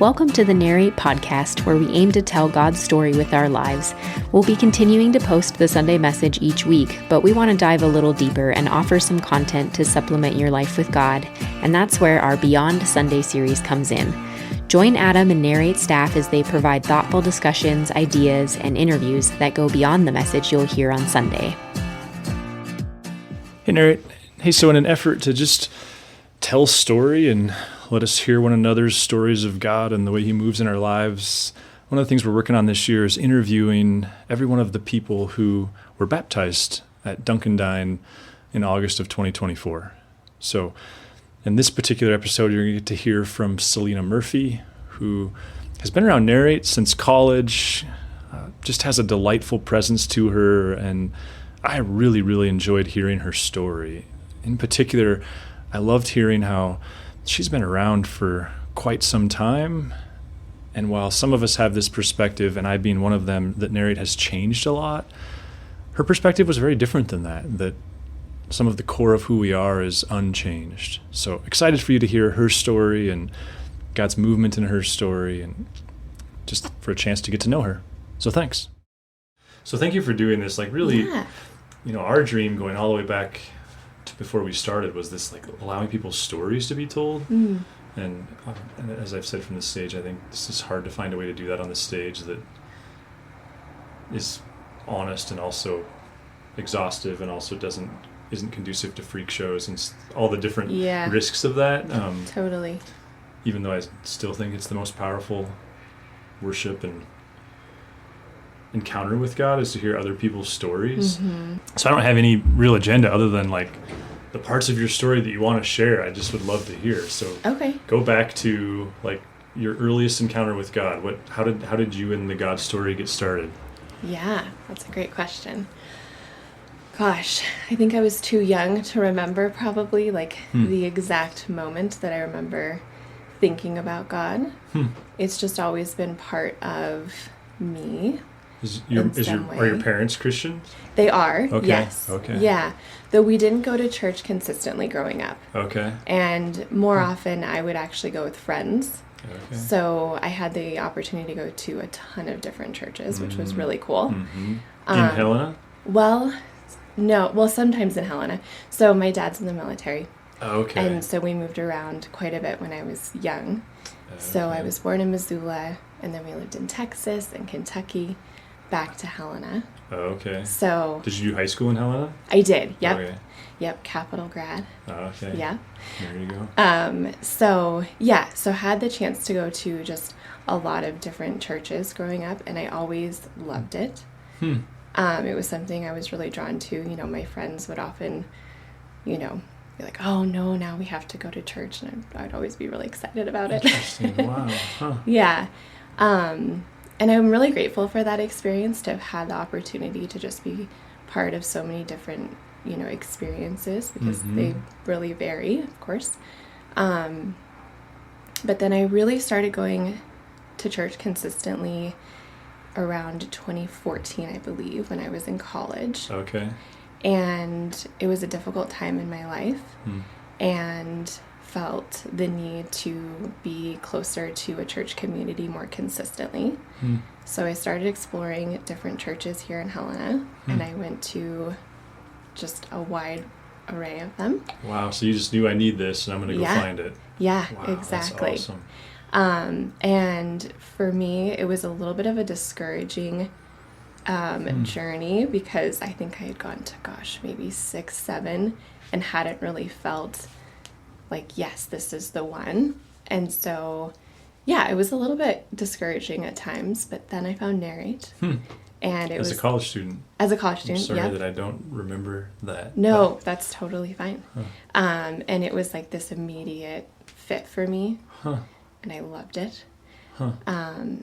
Welcome to the Narrate podcast, where we aim to tell God's story with our lives. We'll be continuing to post the Sunday message each week, but we want to dive a little deeper and offer some content to supplement your life with God, and that's where our Beyond Sunday series comes in. Join Adam and Narrate staff as they provide thoughtful discussions, ideas, and interviews that go beyond the message you'll hear on Sunday. Hey, Narrate. Hey, so in an effort to just tell story and let us hear one another's stories of God and the way he moves in our lives, one of the things we're working on this year is interviewing every one of the people who were baptized at Duncan in August of 2024. So in this particular episode, you're going to get to hear from Celena Murphy, who has been around Narrate since college, just has a delightful presence to her, and I really, really enjoyed hearing her story. In particular, I loved hearing how she's been around for quite some time, and while some of us have this perspective, and I being one of them, that Narrate has changed a lot, her perspective was very different than that some of the core of who we are is unchanged. So excited for you to hear her story and God's movement in her story, and just for a chance to get to know her. So thanks. So thank you for doing this. Our dream going all the way back to before we started was this, allowing people's stories to be told. And as I've said from the stage, I think this is hard to find a way to do that on the stage that is honest and also exhaustive and also isn't conducive to freak shows and all the different risks of that. Totally. Even though I still think it's the most powerful worship and encounter with God is to hear other people's stories. Mm-hmm. So I don't have any real agenda other than the parts of your story that you want to share. I just would love to hear. So go back to your earliest encounter with God. How did you and the God story get started? Yeah, that's a great question. Gosh, I think I was too young to remember probably the exact moment that I remember thinking about God. It's just always been part of me. Are your parents Christian? They are, okay. Yes. Okay. Yeah, though we didn't go to church consistently growing up. Okay. And more often I would actually go with friends. Okay. So I had the opportunity to go to a ton of different churches, which was really cool. Mm-hmm. In Helena? Well, sometimes in Helena. So my dad's in the military. Okay. And so we moved around quite a bit when I was young. So I was born in Missoula, and then we lived in Texas and Kentucky, back to Helena. Okay. So did you do high school in Helena? I did. Yep. Okay. Yep. Capital grad. Okay. Yeah. There you go. So had the chance to go to just a lot of different churches growing up, and I always loved it. It was something I was really drawn to. My friends would often, be like, "Oh no, now we have to go to church," and I'd always be really excited about it. Interesting. Wow. Huh. Yeah. And I'm really grateful for that experience, to have had the opportunity to just be part of so many different, experiences, because they really vary, of course. But then I really started going to church consistently around 2014, I believe, when I was in college. Okay. And it was a difficult time in my life, and felt the need to be closer to a church community more consistently. So I started exploring different churches here in Helena, and I went to just a wide array of them. Wow, so you just knew I need this, and I'm going to go find it. Yeah, wow, exactly. That's awesome. And for me, it was a little bit of a discouraging journey, because I think I had gone to, maybe 6, 7, and hadn't really felt yes, this is the one. And so, it was a little bit discouraging at times, but then I found Narrate. And As a college student. As a college student, I'm sorry that I don't remember that. No, that's totally fine. And it was this immediate fit for me, and I loved it.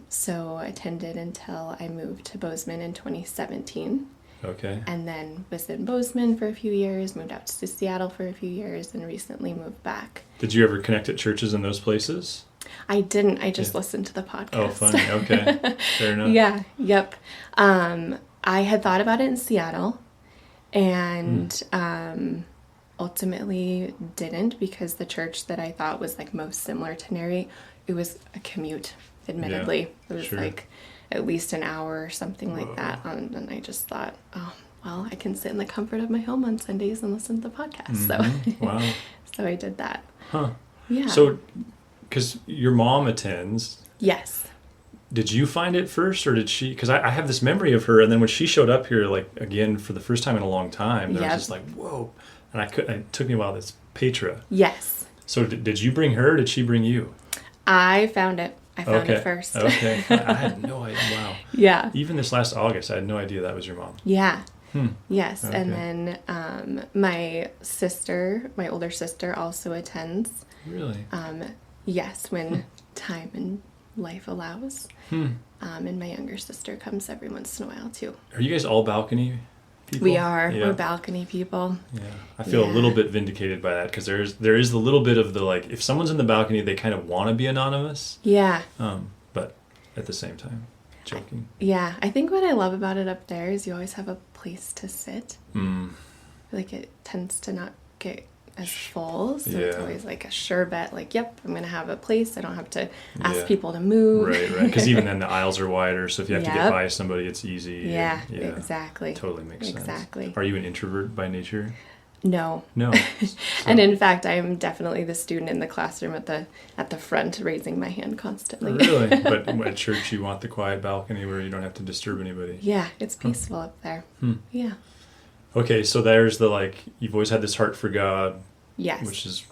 So I attended until I moved to Bozeman in 2017. Okay. And then was in Bozeman for a few years, moved out to Seattle for a few years, and recently moved back. Did you ever connect at churches in those places? I didn't. I just listened to the podcast. Oh, funny. Okay. Fair enough. Yeah. Yep. I had thought about it in Seattle, and ultimately didn't, because the church that I thought was like most similar to Narrate, it was a commute, admittedly. It was like at least an hour or something like that. And I just thought, oh, well, I can sit in the comfort of my home on Sundays and listen to the podcast. So, wow. So I did that. Huh. Yeah. So, because your mom attends. Yes. Did you find it first, or did she? Because I have this memory of her, and then when she showed up here, like, again, for the first time in a long time, there was just like, whoa. And it took me a while. It's Petra. Yes. So did you bring her, or did she bring you? I found it. I found it first. Okay. I had no idea. Wow. Yeah. Even this last August, I had no idea that was your mom. Yeah. Yes. Okay. And then my older sister also attends. Really? Yes, when time and life allows. And my younger sister comes every once in a while too. Are you guys all balcony people? We are. Yeah. We're balcony people. Yeah. I feel a little bit vindicated by that, because there is a little bit of the, like, if someone's in the balcony, they kind of want to be anonymous. Yeah. But at the same time, joking. Yeah. I think what I love about it up there is you always have a place to sit. Like, it tends to not get as full, so it's always like a sure bet, like, yep, I'm gonna have a place. I don't have to ask people to move. Right, because even then the aisles are wider, so if you have to get by somebody, it's easy. Yeah, exactly. Totally makes sense. Exactly. Are you an introvert by nature? No. And in fact, I'm definitely the student in the classroom at the front, raising my hand constantly. Really? But at church, you want the quiet balcony where you don't have to disturb anybody. Yeah, it's peaceful up there. Yeah. Okay, so there's the, like, you've always had this heart for God. Yes. Which is,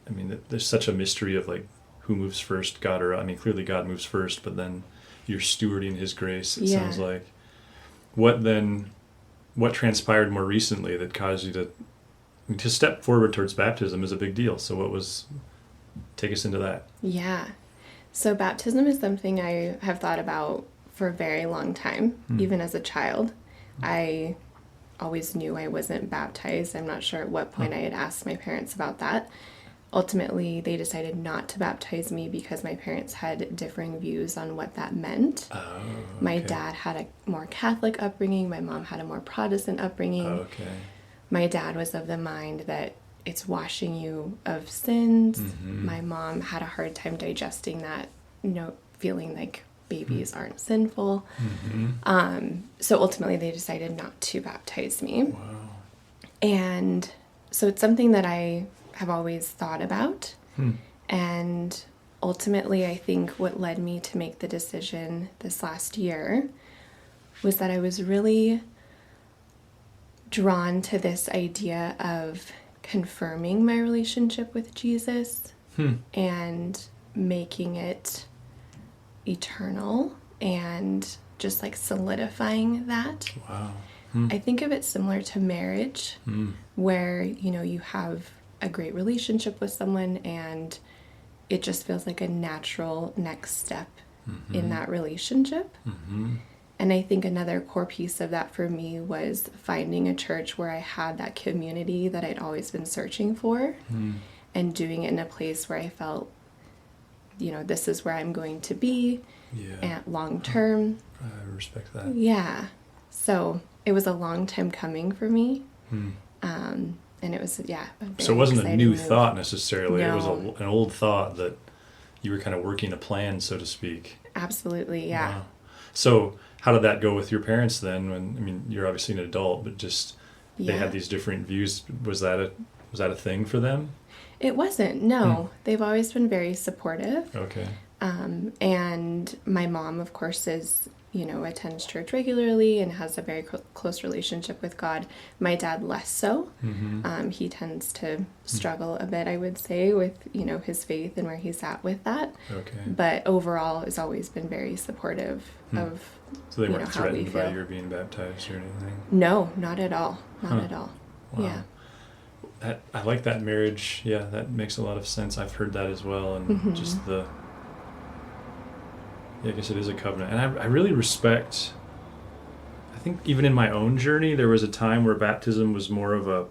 I mean, there's such a mystery of, like, who moves first, God or, I mean, clearly God moves first, but then you're stewarding His grace, it sounds like. What transpired more recently that caused you to step forward towards baptism is a big deal. So take us into that. Yeah. So baptism is something I have thought about for a very long time, even as a child. I always knew I wasn't baptized. I'm not sure at what point I had asked my parents about that. Ultimately, they decided not to baptize me because my parents had differing views on what that meant. Oh, okay. My dad had a more Catholic upbringing. My mom had a more Protestant upbringing. Okay. My dad was of the mind that it's washing you of sins. My mom had a hard time digesting that, feeling like babies aren't sinful. So ultimately they decided not to baptize me. Wow. And so it's something that I have always thought about. And ultimately I think what led me to make the decision this last year was that I was really drawn to this idea of confirming my relationship with Jesus and making it eternal and just like solidifying that. Wow. I think of it similar to marriage, where, you have a great relationship with someone and it just feels like a natural next step in that relationship. And I think another core piece of that for me was finding a church where I had that community that I'd always been searching for and doing it in a place where I felt, this is where I'm going to be and long term. I respect that. Yeah. So it was a long time coming for me. And it was, so it wasn't a new thought necessarily. No. It was an old thought that you were kind of working a plan, so to speak. Absolutely, yeah. Wow. So how did that go with your parents then? You're obviously an adult, but just they had these different views. Was that a thing for them? It wasn't, no. They've always been very supportive. Okay. And my mom, of course, is, attends church regularly and has a very close relationship with God. My dad less so. He tends to struggle a bit, I would say, with, his faith and where he's at with that. Okay. But overall has always been very supportive of, so they weren't how we threatened by feel. your being baptized or anything? No, not at all. Not at all. Wow. Yeah. I like that marriage. Yeah, that makes a lot of sense. I've heard that as well. And just I guess it is a covenant. And I really respect, I think even in my own journey, there was a time where baptism was more of a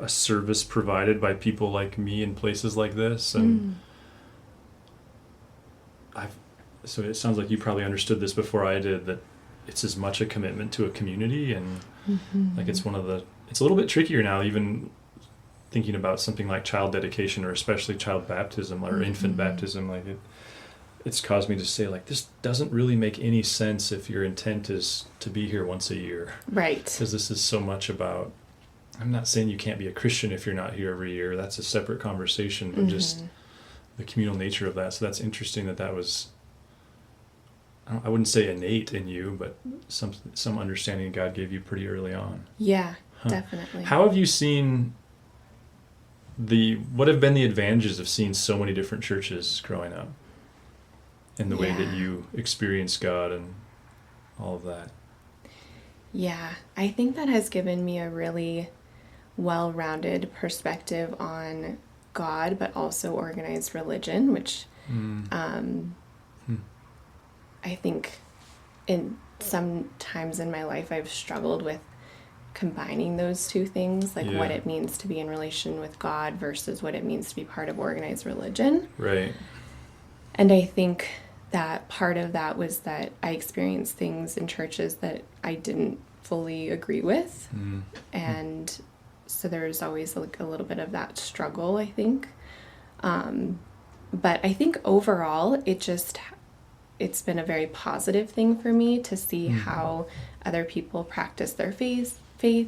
service provided by people like me in places like this. And so it sounds like you probably understood this before I did, that it's as much a commitment to a community and like it's one of the it's a little bit trickier now, even thinking about something like child dedication, or especially child baptism or infant baptism. Like it's caused me to say, like, this doesn't really make any sense if your intent is to be here once a year. Right. Because this is so much about, I'm not saying you can't be a Christian if you're not here every year. That's a separate conversation, but just the communal nature of that. So that's interesting that was, I wouldn't say innate in you, but some understanding God gave you pretty early on. Yeah, definitely. How have you seen what have been the advantages of seeing so many different churches growing up in the way that you experience God and all of that? Yeah, I think that has given me a really well-rounded perspective on God, but also organized religion, which I think in some times in my life I've struggled with combining those two things, like what it means to be in relation with God versus what it means to be part of organized religion. Right. And I think that part of that was that I experienced things in churches that I didn't fully agree with. And so there was always like a little bit of that struggle, I think. But I think overall it's been a very positive thing for me to see how other people practice their faith,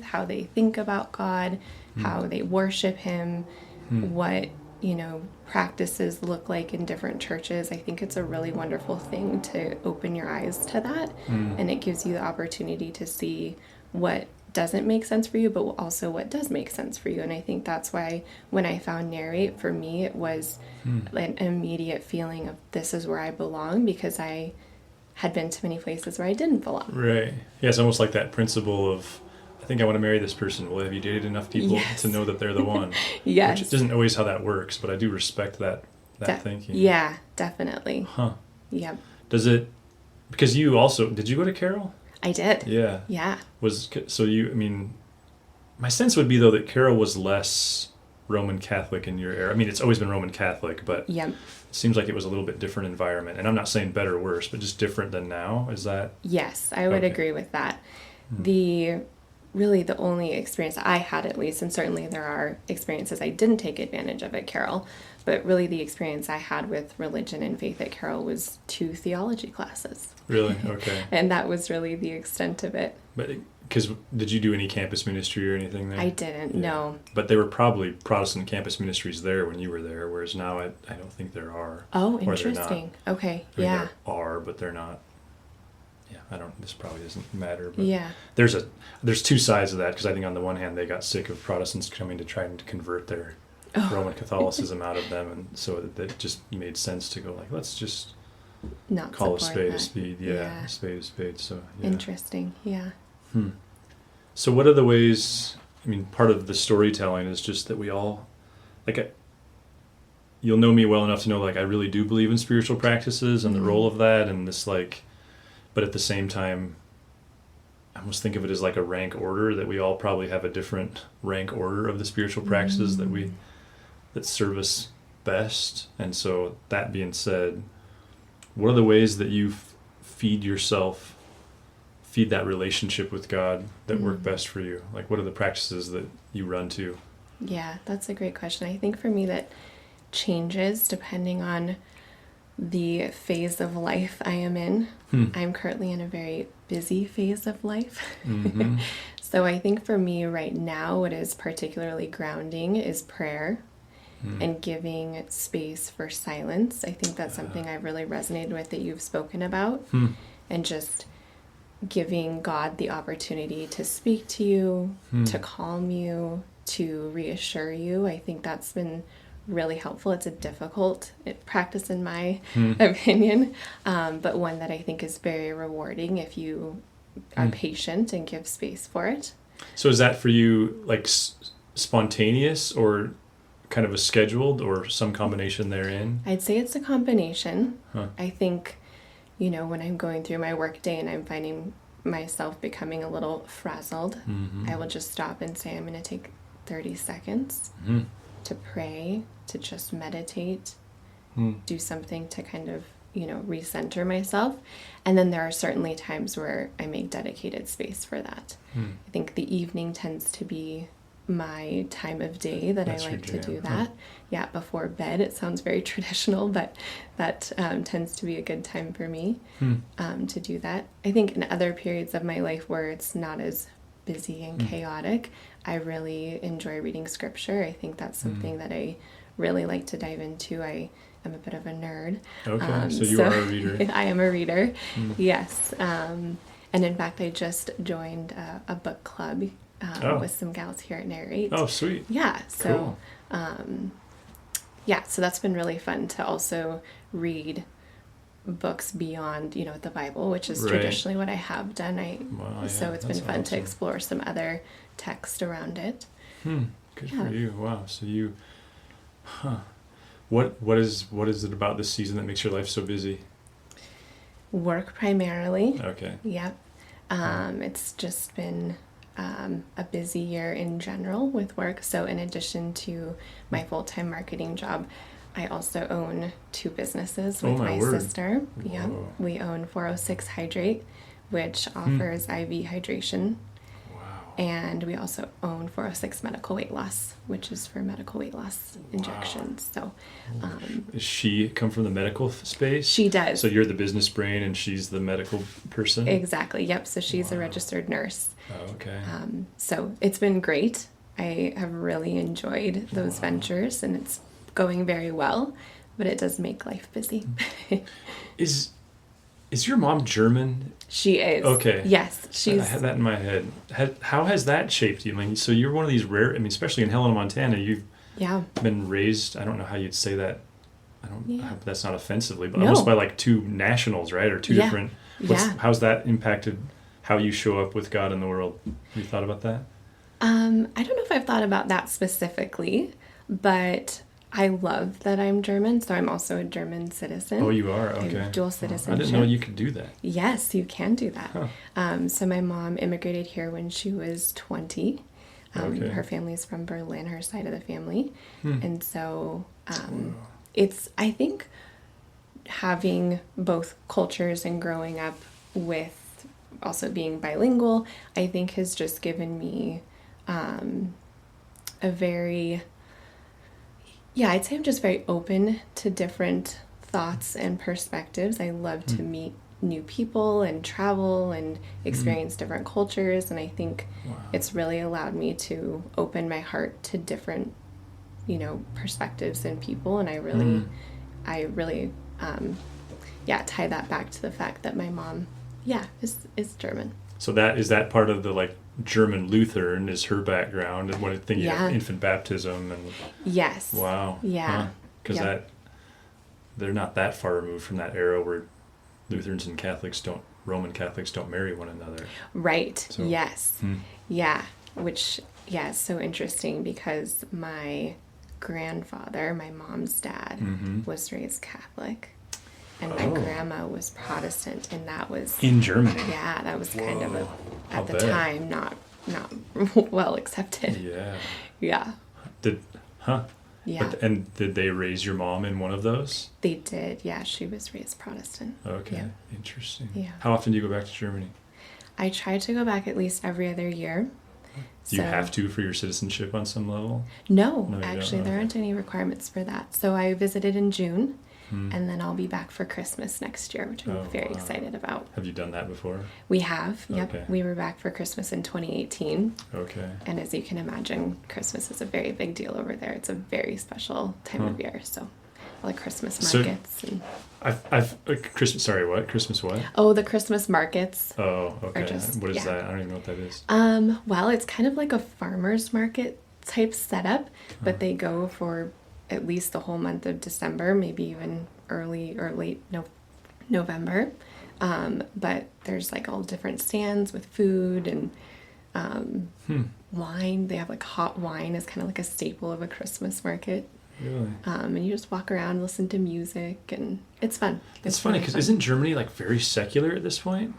how they think about God, how they worship him, what, practices look like in different churches. I think it's a really wonderful thing to open your eyes to that. And it gives you the opportunity to see what doesn't make sense for you, but also what does make sense for you. And I think that's why when I found Narrate, for me, it was an immediate feeling of this is where I belong, because I had been to many places where I didn't belong. Right. Yeah, it's almost like that principle of, I think I want to marry this person. Well, have you dated enough people to know that they're the one? Yes. Which isn't always how that works, but I do respect that thinking. Yeah, definitely. Huh. Yep. Does it, because you also, did you go to Carroll? I did. Yeah. Yeah. My sense would be, though, that Carroll was less Roman Catholic in your era. I mean, it's always been Roman Catholic, but it seems like it was a little bit different environment. And I'm not saying better or worse, but just different than now. Is that? Yes, I would agree with that. The only experience I had, at least, and certainly there are experiences I didn't take advantage of at Carroll, but really the experience I had with religion and faith at Carroll was 2 theology classes. Really? Okay. And that was really the extent of it. But because did you do any campus ministry or anything there? I didn't, no. But there were probably Protestant campus ministries there when you were there, whereas now I don't think there are. Oh, interesting. Okay, There are, but they're not. Yeah, this probably doesn't matter. But yeah. There's 2 sides of that, because I think on the one hand they got sick of Protestants coming to try and convert their Roman Catholicism out of them, and so it just made sense to go like, let's just not call a spade that. a spade. Yeah, a spade a spade. So Interesting. Yeah. So what are the ways? I mean, part of the storytelling is just that we all, you'll know me well enough to know, I really do believe in spiritual practices and the role of that, and this but at the same time, I almost think of it as like a rank order, that we all probably have a different rank order of the spiritual practices that serve us best. And so that being said, what are the ways that you feed that relationship with God that work best for you? Like, what are the practices that you run to? Yeah, that's a great question. I think for me that changes depending on the phase of life I am in. I'm currently in a very busy phase of life. So I think for me right now, what is particularly grounding is prayer and giving space for silence. I think that's something I've really resonated with that you've spoken about. And just giving God the opportunity to speak to you, to calm you, to reassure you. I think that's been really helpful. It's a difficult practice in my opinion, but one that I think is very rewarding if you are patient and give space for it. So is that for you spontaneous or kind of a scheduled, or some combination therein? I'd say it's a combination. I think, when I'm going through my work day and I'm finding myself becoming a little frazzled, I will just stop and say, I'm going to take 30 seconds to pray, to just meditate, do something to kind of, recenter myself. And then there are certainly times where I make dedicated space for that. I think the evening tends to be my time of day that That's I like your to do jam, that. Yeah, before bed. It sounds very traditional, but that tends to be a good time for me to do that. I think in other periods of my life where it's not as busy and chaotic, I really enjoy reading scripture. I think that's something that I really like to dive into. I am a bit of a nerd. Okay, so you are a reader. I am a reader, yes. And in fact, I just joined a book club with some gals here at Narrate. Oh, sweet. Yeah, so Cool. so that's been really fun to also read books beyond, the Bible, which is Right. traditionally what I have done. Wow, So yeah, it's been that's fun to awesome. explore some other text around it. Good Yeah. for you. Wow. So you, what is it about this season that makes your life so busy? Work primarily. Okay. Yep. It's just been a busy year in general with work. So in addition to my full-time marketing job, I also own 2 businesses with my my word. sister. Yeah. Whoa. We own 406 Hydrate, which offers IV hydration. Wow. And we also own 406 Medical Weight Loss, which is for medical weight loss injections. So Does she come from the medical space? she does. So you're the business brain and she's the medical person? Exactly. Yep. So she's a registered nurse. Oh, okay. So it's been great. I have really enjoyed those ventures, and it's going very well, but it does make life busy. Is your mom German? She is. Okay. Yes, I she's. had that in my head. How has that shaped you? I mean, so you're one of these rare, especially in Helena, Montana, you've Yeah. been raised, I don't know how you'd say that. I hope that's not offensively, but No. almost by like 2 nationals, right? Or 2 Yeah. different. Yeah. How's that impacted how you show up with God in the world? Have you thought about that? I don't know if I've thought about that specifically, but I love that I'm German, so I'm also a German citizen. Oh, you are? I have Okay. dual I citizenship. didn't know you could do that. Yes, you can do that. Huh. So my mom immigrated here when she was 20. Okay. Her family's from Berlin, her side of the family. And so it's, I think, having both cultures and growing up with also being bilingual, I think has just given me a very, I'd say I'm just very open to different thoughts and perspectives. I love to meet new people and travel and experience different cultures, and I think it's really allowed me to open my heart to different, perspectives and people, and I really tie that back to the fact that my mom is German. So that part of the like German Lutheran is her background, and what thinking of infant baptism and Yes. wow. Yeah. Because they're not that far removed from that era where Lutherans and Roman Catholics don't marry one another. Right. So, yes. Yeah. Which is so interesting because my grandfather, my mom's dad, was raised Catholic. And my grandma was Protestant, and that was in Germany. Yeah, that was kind of I'll at the bet. time not well accepted. Yeah. Yeah. Yeah. And did they raise your mom in one of those? They did. Yeah, she was raised Protestant. Okay. Yeah. Interesting. Yeah. How often do you go back to Germany? I try to go back at least every other year. Do you have to for your citizenship on some level? No, you actually, don't? there Okay. aren't any requirements for that. So I visited in June, and then I'll be back for Christmas next year, which I'm very excited about. Have you done that before? We have. Yep. Okay. We were back for Christmas in 2018. Okay. And as you can imagine, Christmas is a very big deal over there. It's a very special time of year. So all the Christmas markets. I've Christmas. Sorry, what? Christmas what? Oh, the Christmas markets. Oh, okay. just- What is yeah. that? I don't even know what that is. Well, it's kind of like a farmer's market type setup, but they go for at least the whole month of December, maybe even early or late November. But there's like all different stands with food and wine. They have like hot wine is kind of like a staple of a Christmas market. Really? And you just walk around, listen to music, and it's fun. It's funny really because fun. isn't Germany like very secular at this point?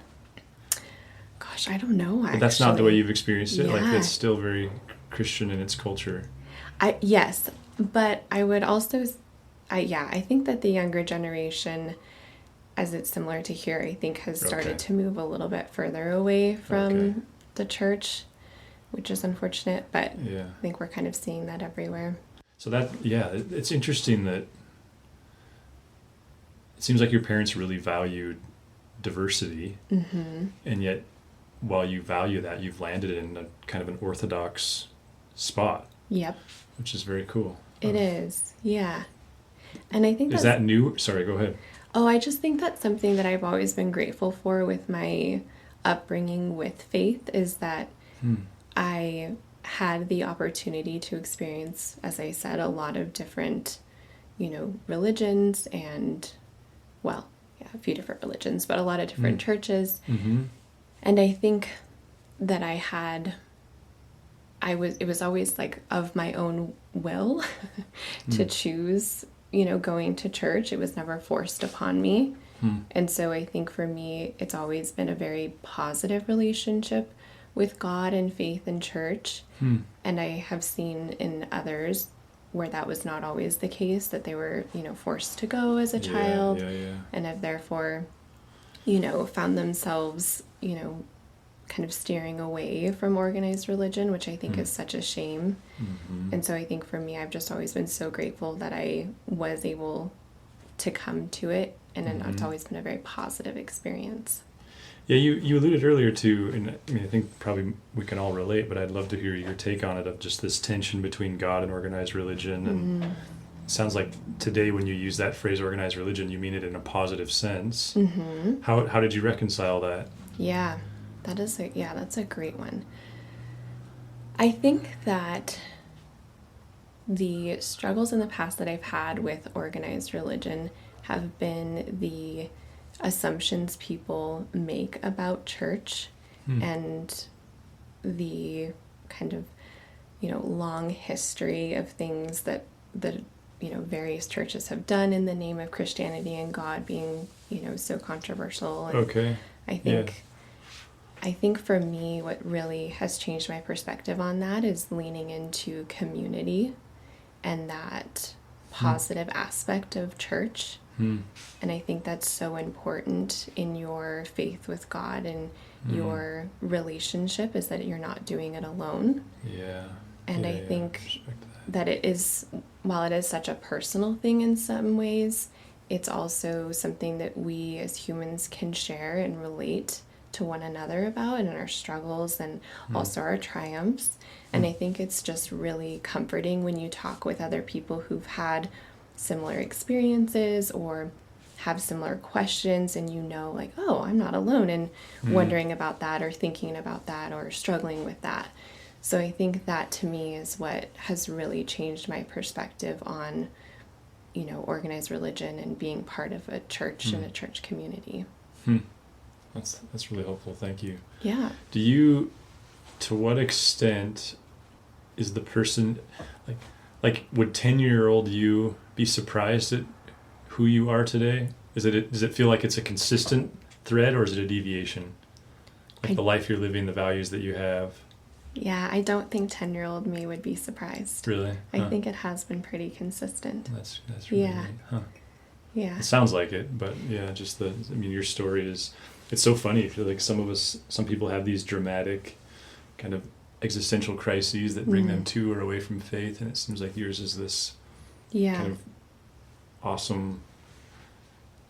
Gosh, I don't know. But that's not the way you've experienced it. Like Yeah. it's still very Christian in its culture. Yes, but I would also, I think that the younger generation as it's similar to here, I think has started Okay. to move a little bit further away from Okay. the church, which is unfortunate, but Yeah. I think we're kind of seeing that everywhere. So it's interesting that it seems like your parents really valued diversity, and yet while you value that, you've landed in a kind of an orthodox spot, Yep, which is very cool. it is. Yeah. And I think Is that new? Sorry, go ahead. Oh, I just think that's something that I've always been grateful for with my upbringing with faith, is that I had the opportunity to experience, as I said, a lot of different, religions and, well, yeah, a few different religions, but a lot of different churches. Mm-hmm. And I think that it was always like of my own will to choose, going to church. It was never forced upon me. And so I think for me, it's always been a very positive relationship with God and faith and church. And I have seen in others where that was not always the case, that they were, forced to go as a child and have therefore, found themselves, kind of steering away from organized religion, which I think is such a shame. And so I think for me, I've just always been so grateful that I was able to come to it, and it's always been a very positive experience. Yeah, you alluded earlier to, and I mean, I think probably we can all relate, but I'd love to hear your take on it, of just this tension between God and organized religion. And it sounds like today when you use that phrase, organized religion, you mean it in a positive sense. How did you reconcile that? Yeah, that's a great one. I think that the struggles in the past that I've had with organized religion have been the assumptions people make about church and the kind of, long history of things that various churches have done in the name of Christianity and God being, so controversial. And Okay. I think for me, what really has changed my perspective on that is leaning into community and that positive aspect of church. And I think that's so important in your faith with God and your relationship, is that you're not doing it alone. Yeah. And Yeah, I think respect that it is, while it is such a personal thing in some ways, it's also something that we as humans can share and relate to one another about, and our struggles and also our triumphs. And I think it's just really comforting when you talk with other people who've had similar experiences or have similar questions, and like, oh, I'm not alone in wondering about that or thinking about that or struggling with that. So I think that to me is what has really changed my perspective on, organized religion and being part of a church and a church community. That's really helpful. Thank you. Yeah. To what extent is the person, like would 10-year-old you be surprised at who you are today? Does it feel like it's a consistent thread, or is it a deviation? Like the life you're living, the values that you have? Yeah, I don't think 10-year-old me would be surprised. Really? I think it has been pretty consistent. That's really Yeah. neat. Huh. Yeah. It sounds like it, but yeah, your story it's so funny. I feel like some people have these dramatic kind of existential crises that bring them to or away from faith, and it seems like yours is this kind of awesome,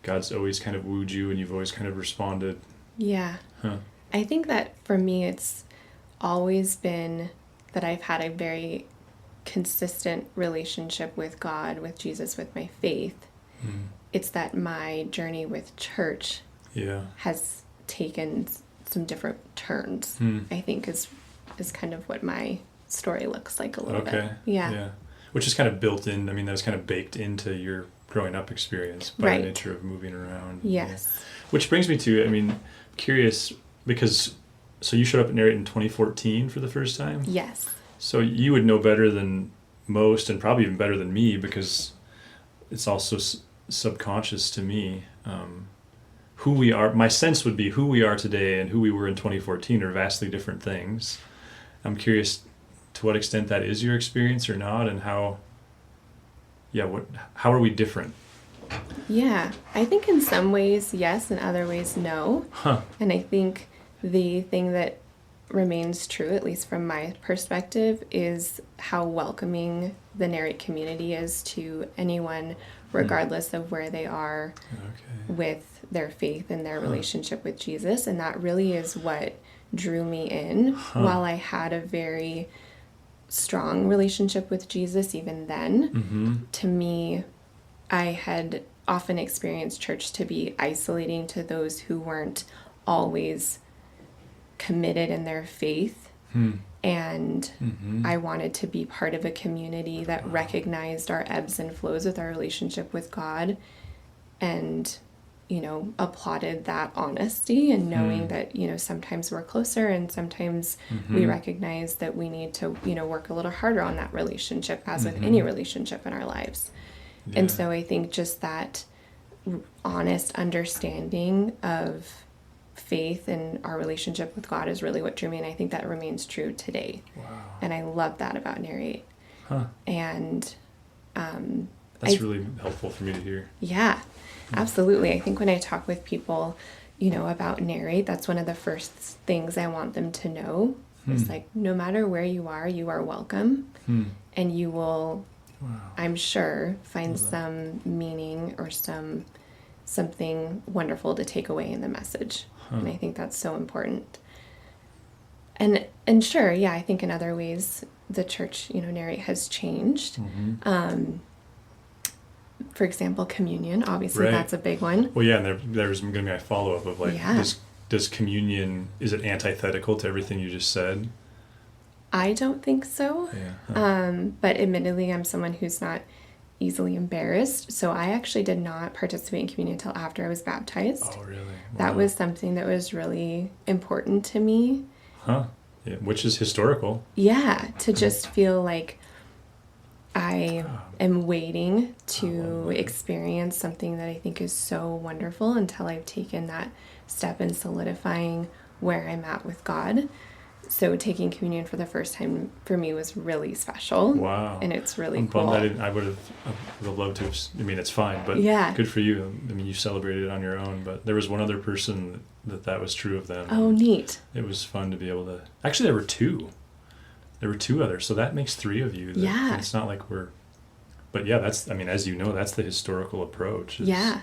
God's always kind of wooed you and you've always kind of responded. Yeah. Huh. I think that for me, it's always been that I've had a very consistent relationship with God, with Jesus, with my faith. It's that my journey with church has taken some different turns, I think is kind of what my story looks like a little bit. Yeah. Which is kind of built in, that was kind of baked into your growing up experience by the nature of moving around. Yes. Yeah. Which brings me to, curious, because, so you showed up at Narrate in 2014 for the first time? Yes. So you would know better than most, and probably even better than me, because it's also subconscious to me. Who we are, my sense would be who we are today and who we were in 2014 are vastly different things. I'm curious to what extent that is your experience or not, and how are we different? Yeah, I think in some ways, yes, in other ways, no. Huh. And I think the thing that remains true, at least from my perspective, is how welcoming the Narrate community is to anyone, regardless of where they are with their faith and their relationship with Jesus. And that really is what drew me in. While I had a very strong relationship with Jesus even then, to me, I had often experienced church to be isolating to those who weren't always committed in their faith. And I wanted to be part of a community that recognized our ebbs and flows with our relationship with God and, you know, applauded that honesty and knowing that, you know, sometimes we're closer and sometimes we recognize that we need to, you know, work a little harder on that relationship, as with any relationship in our lives. Yeah. And so I think just that honest understanding of faith and our relationship with God is really what drew me, and I think that remains true today. Wow. And I love that about Narrate. And that's really helpful for me to hear. Yeah, absolutely. I think when I talk with people, you know, about Narrate, that's one of the first things I want them to know. It's like, no matter where you are welcome, and you will, I'm sure, find some meaning or something wonderful to take away in the message. And I think that's so important. And sure, yeah, I think in other ways the church, you know, Narrate has changed. For example, communion, obviously that's a big one. Well, yeah, and there's going to be a follow-up of like, does communion, is it antithetical to everything you just said? I don't think so. But admittedly, I'm someone who's not easily embarrassed. So I actually did not participate in communion until after I was baptized. Oh, really? Wow. That was something that was really important to me. Yeah, which is historical. Yeah, to just feel like I am waiting to experience something that I think is so wonderful until I've taken that step in solidifying where I'm at with God. So taking communion for the first time for me was really special. Wow. And it's really cool. I would have loved to have, I mean, it's fine, but good for you. I mean, you celebrated it on your own, but there was one other person that was true of them. Oh, neat. It was fun to be able to, actually there were two. There were two others, so that makes three of you. It's not like but yeah, that's, I mean, as you know, that's the historical approach. Yeah,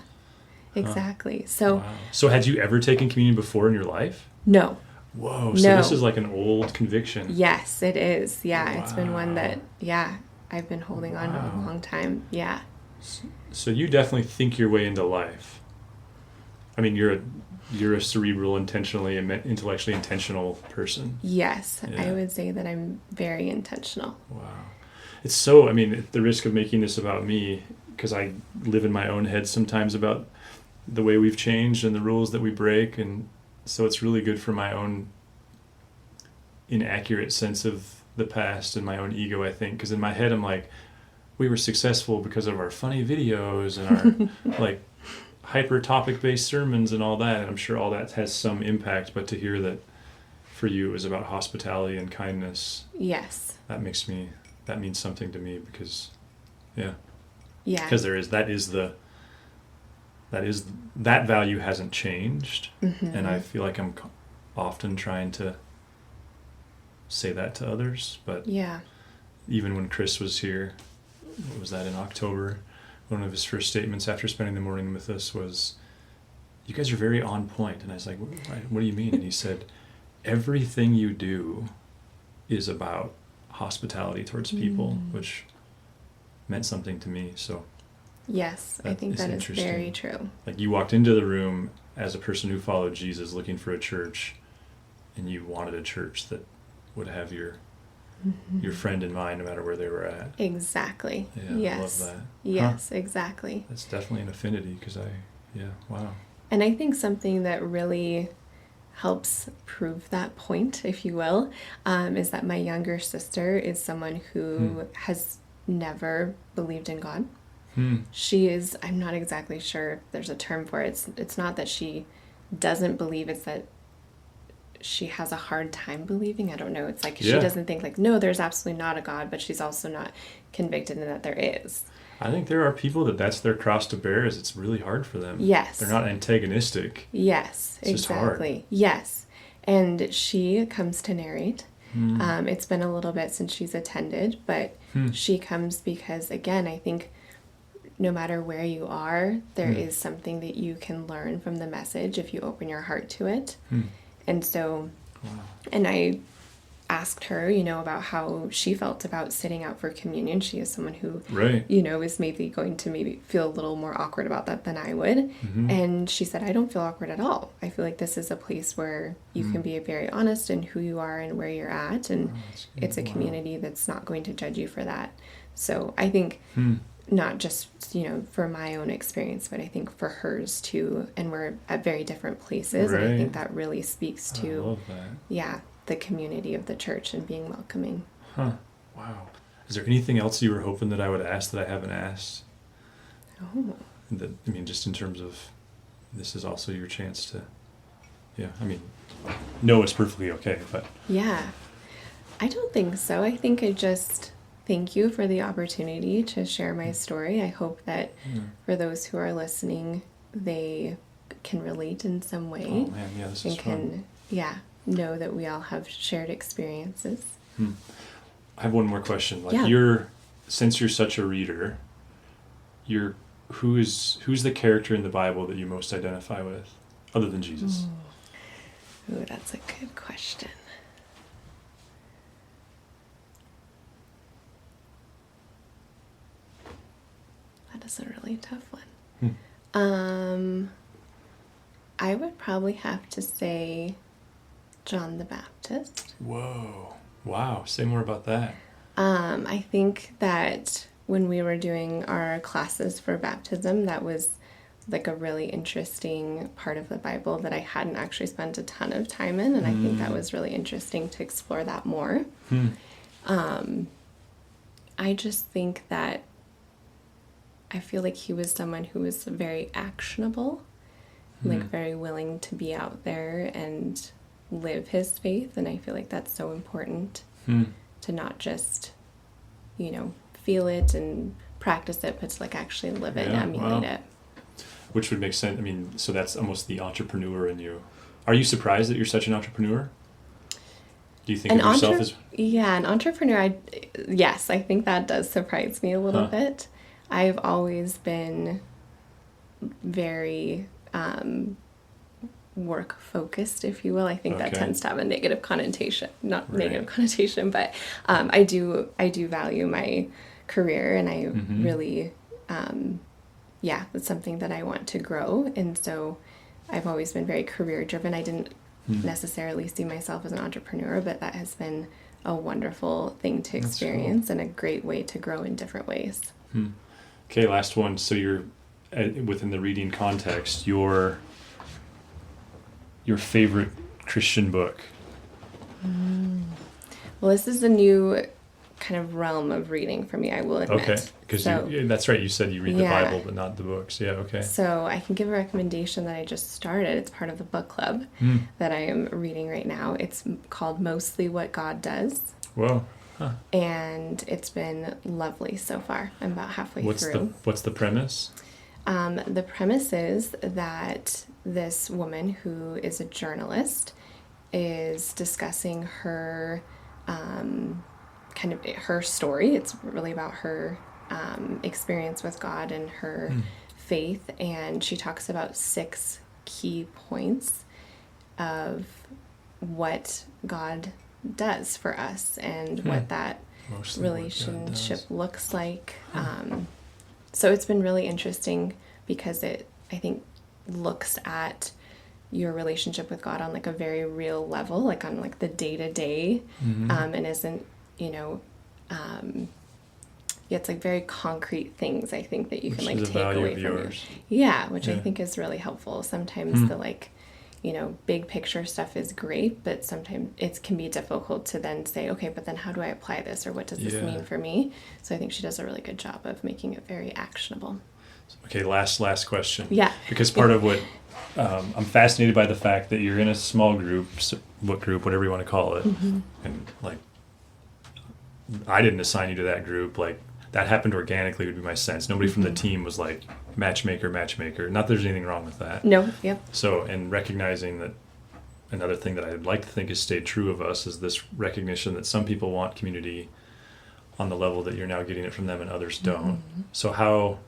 exactly. So had you ever taken communion before in your life? No. Whoa, so this is like an old conviction. Yes, it is. Yeah, It's been one that, I've been holding on to a long time. Yeah. So you definitely think your way into life. I mean, you're a cerebral, intellectually intentional person. Yes, I would say that I'm very intentional. Wow. It's so, I mean, at the risk of making this about me, because I live in my own head sometimes about the way we've changed and the rules that we break, and so it's really good for my own inaccurate sense of the past and my own ego, I think, because in my head I'm like, we were successful because of our funny videos and our like hyper topic based sermons and all that, and I'm sure all that has some impact, but to hear that for you it was about hospitality and kindness, that means something to me, because because that value hasn't changed, and I feel like I'm often trying to say that to others, but even when Chris was here, what was that, in October, one of his first statements after spending the morning with us was, you guys are very on point. And I was like, what do you mean? And he said, everything you do is about hospitality towards people, which meant something to me. So yes, I think that is very true. Like, you walked into the room as a person who followed Jesus, looking for a church, and you wanted a church that would have your friend in mind no matter where they were at. Exactly. Yeah, yes. I love that. Yes, exactly. That's definitely an affinity, because wow. And I think something that really helps prove that point, if you will, is that my younger sister is someone who has never believed in God. She is, I'm not exactly sure if there's a term for it. It's not that she doesn't believe, it's that she has a hard time believing. I don't know. It's like she doesn't think like, no, there's absolutely not a God, but she's also not convicted in that there is. I think there are people that's their cross to bear, is it's really hard for them. Yes. They're not antagonistic. Yes, it's exactly. Just hard. Yes. And she comes to narrate. It's been a little bit since she's attended, but she comes because, again, I think no matter where you are, there is something that you can learn from the message if you open your heart to it. And so, and I asked her, about how she felt about sitting out for communion. She is someone who, is maybe going to maybe feel a little more awkward about that than I would. And she said, I don't feel awkward at all. I feel like this is a place where you can be very honest in who you are and where you're at. And it's a community that's not going to judge you for that. So I think not just, for my own experience, but I think for hers too. And we're at very different places. And I think that really speaks to, I love that. The community of the church and being welcoming. Wow. Is there anything else you were hoping that I would ask that I haven't asked? Just in terms of, this is also your chance to, no, it's perfectly okay, but. Yeah. I don't think so. I think I just thank you for the opportunity to share my story. I hope that for those who are listening, they can relate in some way. Oh man, this is fun. Know that we all have shared experiences. I have one more question. Since you're such a reader, who's the character in the Bible that you most identify with, other than Jesus? Ooh, that's a good question. That is a really tough one. I would probably have to say John the Baptist. Whoa. Wow. Say more about that. I think that when we were doing our classes for baptism, that was like a really interesting part of the Bible that I hadn't actually spent a ton of time in, and I think that was really interesting to explore that more. I just think that I feel like he was someone who was very actionable, like very willing to be out there and live his faith, and I feel like that's so important to not just feel it and practice it, but to actually live it and emulate it. Which would make sense. So that's almost the entrepreneur in you. Are you surprised that you're such an entrepreneur? Do you think of yourself as an entrepreneur? Yes, I think that does surprise me a little bit. I've always been very work focused, if you will. I think that tends to have a negative connotation, negative connotation, but I do value my career, and I really, it's something that I want to grow. And so I've always been very career driven. I didn't necessarily see myself as an entrepreneur, but that has been a wonderful thing to experience and a great way to grow in different ways. Okay, last one. So you're within the reading context, your favorite Christian book? Well, this is a new kind of realm of reading for me, I will admit. Okay, because that's right, you said you read the Bible, but not the books. Yeah, okay. So I can give a recommendation that I just started. It's part of the book club that I am reading right now. It's called Mostly What God Does. Whoa. And it's been lovely so far. I'm about halfway through. What's the premise? The premise is that this woman who is a journalist is discussing her kind of her story. It's really about her experience with God and her faith, and she talks about 6 key points of what God does for us and what that relationship looks like. So it's been really interesting because it, I think, looks at your relationship with God on a very real level, on the day-to-day, and isn't, it's very concrete things, I think, that you can take away from yours. Yeah, which I think is really helpful. Sometimes the big picture stuff is great, but sometimes it can be difficult to then say, okay, but then how do I apply this, or what does this mean for me? So I think she does a really good job of making it very actionable. Okay, last question. Yeah. Because part of what I'm fascinated by the fact that you're in a small group, book group, whatever you want to call it, and I didn't assign you to that group. That that happened organically would be my sense. Nobody from the team was like matchmaker. Not that there's anything wrong with that. No, yep. So, and recognizing that another thing that I'd like to think has stayed true of us is this recognition that some people want community on the level that you're now getting it from them and others don't. So how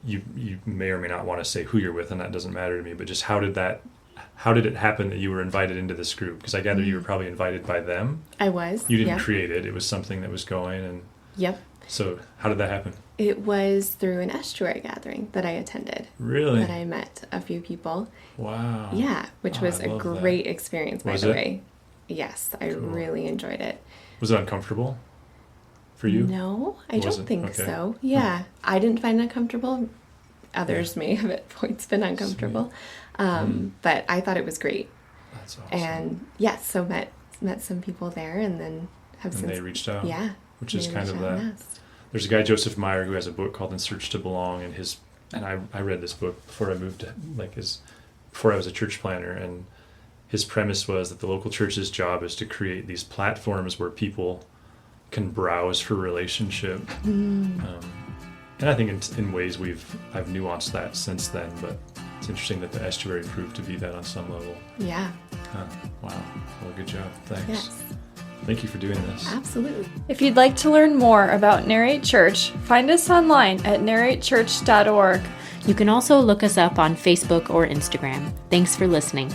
you may or may not want to say who you're with, and that doesn't matter to me, but just how did it happen that you were invited into this group? Because I gather you were probably invited by them. I was. You didn't create it. It was something that was going. And Yep. So how did that happen? It was through an estuary gathering that I attended. Really? That I met a few people. Wow. Yeah, which was a great experience, by the way. Yes, I really enjoyed it. Was it uncomfortable for you? No, I don't think so. Yeah, I didn't find it uncomfortable. Others may have at points been uncomfortable. But I thought it was great. That's awesome. And yes, so met some people there, and then they reached out. Yeah. Which is kind of that. There's a guy, Joseph Meyer, who has a book called In Search to Belong, and I read this book before I moved before I was a church planner, and his premise was that the local church's job is to create these platforms where people can browse for relationship. And I think in ways I've nuanced that since then, but it's interesting that the estuary proved to be that on some level. Yeah. Wow. Well, good job. Thanks. Yes. Thank you for doing this. Absolutely. If you'd like to learn more about Narrate Church, find us online at narratechurch.org. You can also look us up on Facebook or Instagram. Thanks for listening.